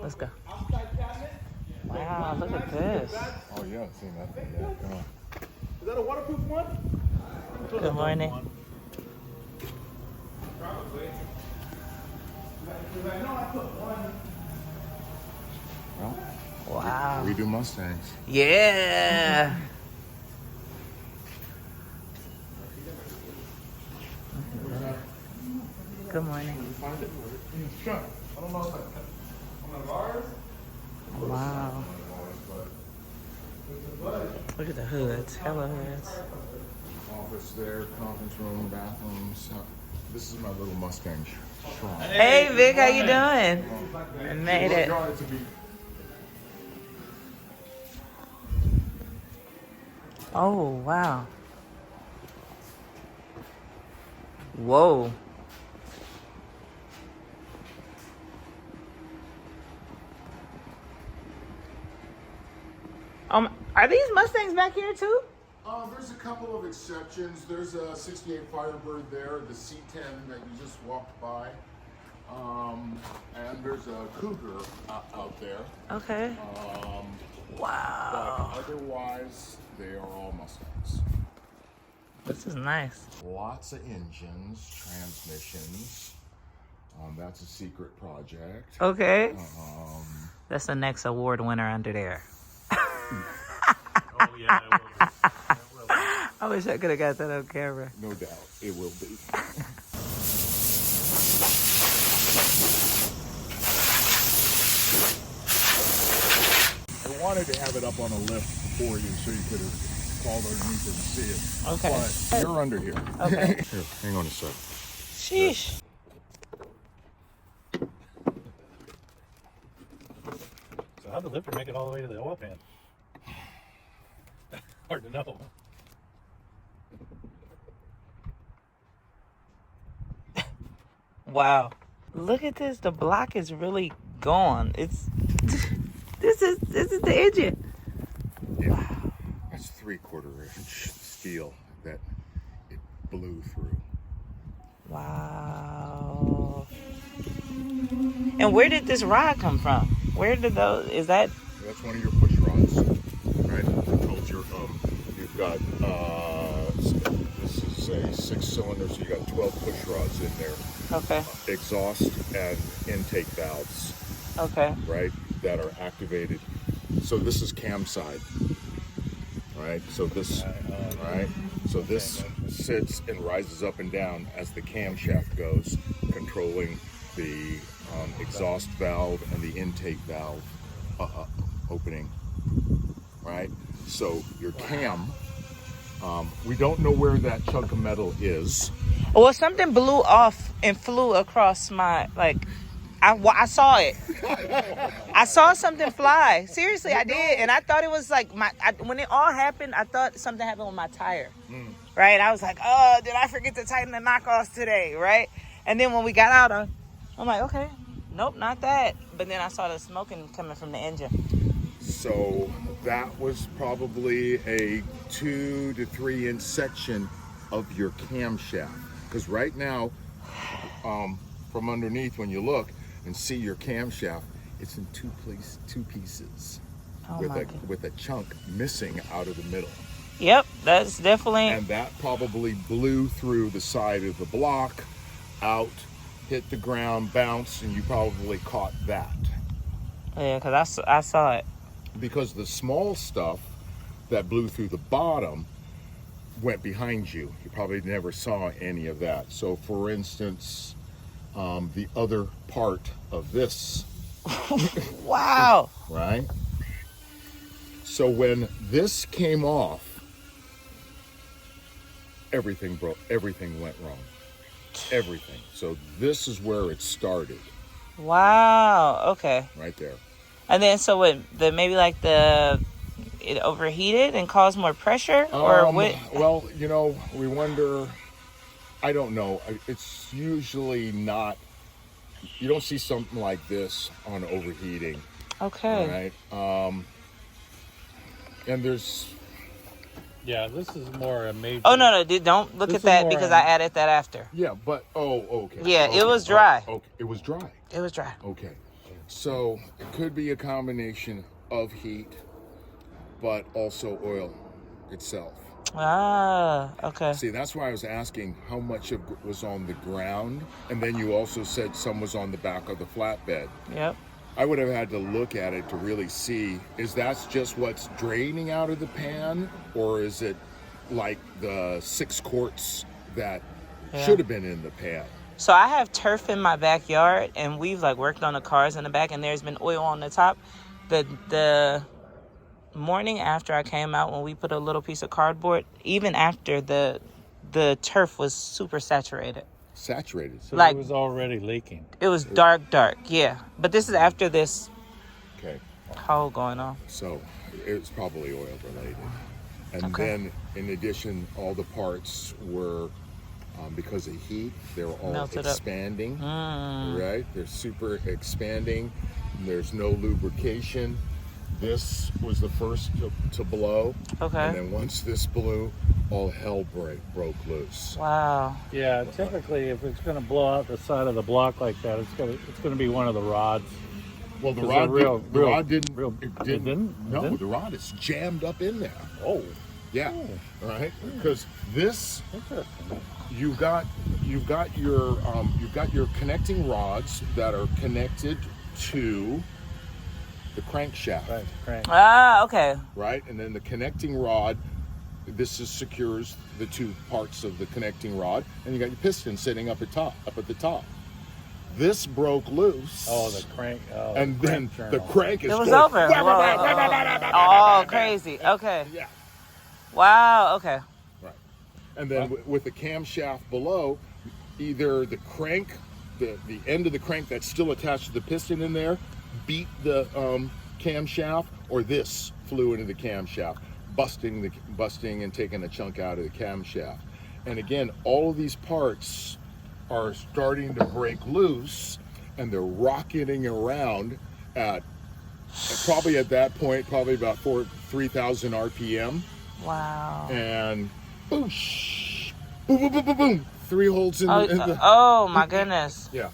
Let's go. Wow, look at this. Oh, yeah, I've seen that. Yeah, come on. Is that a waterproof one? Good morning. Well, Wow. we do Mustangs. Yeah. Good morning. Find it in the trunk. I don't know if that's one of ours. Wow. Look at the hoods. Hella hoods. Office there, conference room, bathrooms. This is my little Mustang shrine. Hey, Vic, how you doing? I made it. Oh, wow. Whoa. Are these Mustangs back here too? There's a couple of exceptions. There's a 68 Firebird there, the C10 that you just walked by. And there's a Cougar out there. Okay. Wow. But otherwise, they are all Mustangs. This is nice. Lots of engines, transmissions. That's a secret project. Okay. That's the next award winner under there. Oh, yeah, it will be. I wish I could have got that on camera. No doubt, it will be. I wanted to have it up on a lift for you so you could have crawled underneath it and see it. Okay. But you're under here. Okay. Here, hang on a sec. Sheesh. So how'd the lifter make it all the way to the oil pan? Hard to know. Wow. Look at this. The block is really gone. It's this is the engine. Yeah. Wow. That's 3/4 inch steel that it blew through. Wow. And where did this rod come from? Where did those? Is that? That's one of your push rods, right? Controls your you've got this is a 6-cylinder, so you got 12 push rods in there. Okay. Exhaust and intake valves, Okay. right, that are activated. So this is cam side, right? So this, right? So this sits and rises up and down as the camshaft goes, controlling the exhaust valve and the intake valve opening, right? So your cam, we don't know where that chunk of metal is. Well, something blew off and flew across my, like, I saw it. I saw something fly. Seriously, I did. And I thought it was like when it all happened, I thought something happened with my tire. Right? I was like, oh, did I forget to tighten the knockoffs today? Right? And then when we got out, I'm like, okay, nope, not that. But then I saw the smoking coming from the engine. So that was probably a 2 to 3 inch section of your camshaft. Because right now, from underneath, when you look and see your camshaft, it's in two pieces, Oh with a chunk missing out of the middle. Yep, that's definitely. And that probably blew through the side of the block, out, hit the ground, bounced, and you probably caught that. Yeah, because I saw it. Because the small stuff that blew through the bottom went behind you. You probably never saw any of that. So for instance, the other part of this. Wow. Right? So when this came off, everything broke, everything went wrong. Everything. So this is where it started. Wow. Okay. Right there. And then so maybe like it overheated and caused more pressure, or what? Well, we wonder. I don't know. It's usually not. You don't see something like this on overheating. Okay. All right. And there's. Yeah, this is more a major. Oh no! Don't look at that because I added that after. Yeah, but okay. Yeah, okay. it was dry. Okay, it was dry. It was dry. Okay. So it could be a combination of heat, but also oil itself. Ah, okay. See, that's why I was asking how much of it was on the ground, and then you also said some was on the back of the flatbed. Yep. I would have had to look at it to really see, is that just what's draining out of the pan, or is it like the 6 quarts that should have been in the pan? So I have turf in my backyard, and we've like worked on the cars in the back, and there's been oil on the top. The morning after I came out, when we put a little piece of cardboard, even after the turf was super saturated. Saturated. So Like- it was already leaking. It was dark, yeah. But this is after this Okay. hole going on. So it's probably oil related. And Okay. then in addition, all the parts were, because of heat, they were all Melted up. expanding, right? They're super expanding. There's no lubrication. This was the first to blow. Okay. And then once this blew, all hell broke loose. Wow. Yeah, typically if it's going to blow out the side of the block like that, it's going to be one of the rods. Well, the 'Cause rod, they're real- the real- rod didn't. real- it it didn't. didn't? No, It didn't? the rod is jammed up in there. Oh, Yeah. Right. Because this, interesting. you've got your connecting rods that are connected to the crankshaft, Right, crank. Ah, okay. right? And then the connecting rod, secures the 2 parts of the connecting rod, and you got your piston sitting up at the top. This broke loose. Oh, the crank. Oh, and the then crank the journal. crank is It was going, over. Oh, crazy. Okay. Yeah. Wow. Okay. Right. And then with the camshaft below, either the crank, the end of the crank that's still attached to the piston in there, beat the camshaft, or this flew into the camshaft, busting and taking a chunk out of the camshaft. And again, all of these parts are starting to break loose, and they're rocketing around at probably at that point, probably about 3,000 RPM. Wow. And boosh, boom, boom, boom, boom, boom. 3 holes in the. Oh my goodness. Yeah.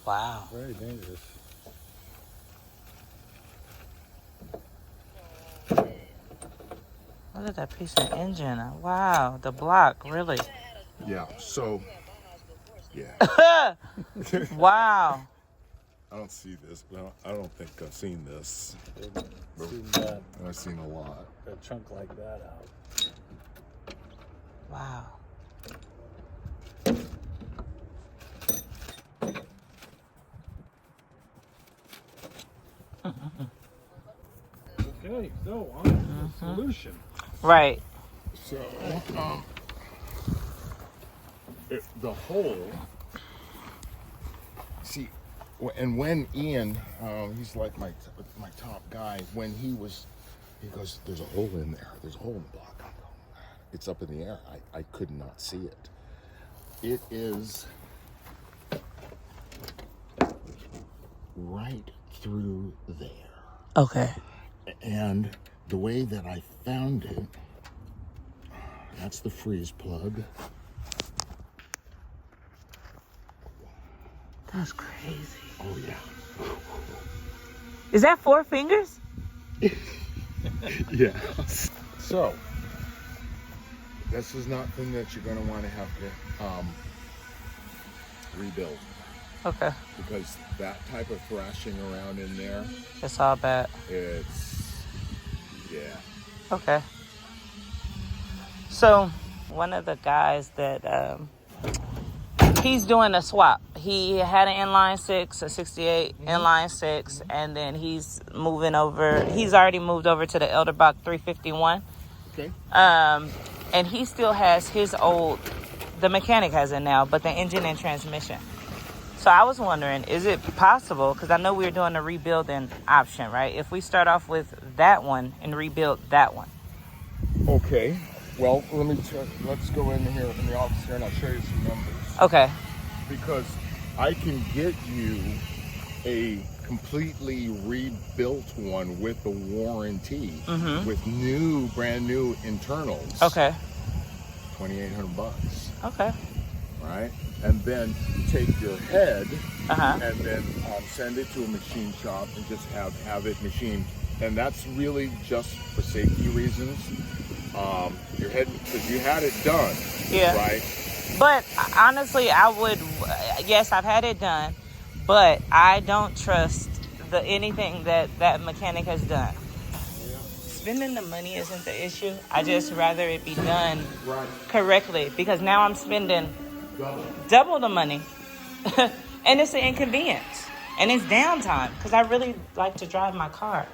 Wow. Very dangerous. Look at that piece of engine. Wow. The block, really. Yeah. So. Yeah. Wow. I don't see this. Well, I don't think I've seen this. Seen that, I've seen a lot. a chunk like that out. Wow. Okay, so on to the solution. Right. So, the hole. See, and when Ian, he's like my top guy. When he goes, "There's a hole in there. There's a hole in the block." I go, "It's up in the air. I could not see it. It is right through there." Okay. And the way that I found it, that's the freeze plug. That's crazy. Oh yeah. Is that 4 fingers? Yeah. So, this is nothing that you're going to want to have to rebuild, Okay. because that type of thrashing around in there, It's all bad. yeah. Okay. So, one of the guys that he's doing a swap. He had an inline 6, a 68 inline 6, and then he's moving over. He's already moved over to the Elderbach 351. Okay. And he still has his old, the mechanic has it now, but the engine and transmission. So I was wondering, is it possible, because I know we're doing a rebuilding option, right? If we start off with that one and rebuild that one. Okay. Well, let's go in here in the office here and I'll show you some numbers. Okay. Because I can get you a completely rebuilt one with a warranty, with brand new internals. Okay. $2,800. Okay. Right? and then take your head Uh-huh. and then send it to a machine shop and just have it machined. And that's really just for safety reasons. Your head, because you had it done, Yeah. right? But honestly, I would. Yes, I've had it done, but I don't trust anything that mechanic has done. Spending the money isn't the issue. I just rather it be done correctly, because now I'm spending double the money, and it's an inconvenience, and it's downtime because I really like to drive my car.